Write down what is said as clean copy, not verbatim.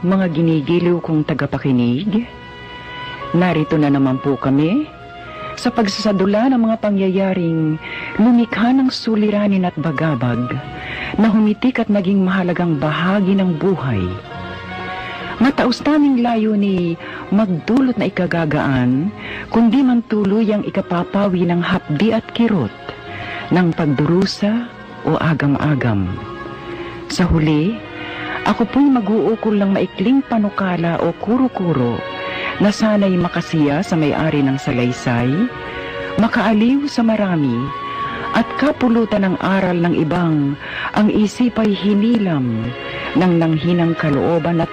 mga ginigiliw kong tagapakinig. Narito na naman po kami sa pagsasadula ng mga pangyayaring lumikha ng suliranin at bagabag na humitik at naging mahalagang bahagi ng buhay. Mataos naming layunin magdulot na ikagagaan, kundi man tuluyang ikapapawi ng hapdi at kirot ng pagdurusa o agam-agam. Sa huli, ako po'y mag-uukol ng maikling panukala o kuro-kuro na sana'y makasiya sa may-ari ng salaysay, makaaliw sa marami, at kapulutan ng aral ng ibang ang isip ay hinilam ng nanghinang kalooban at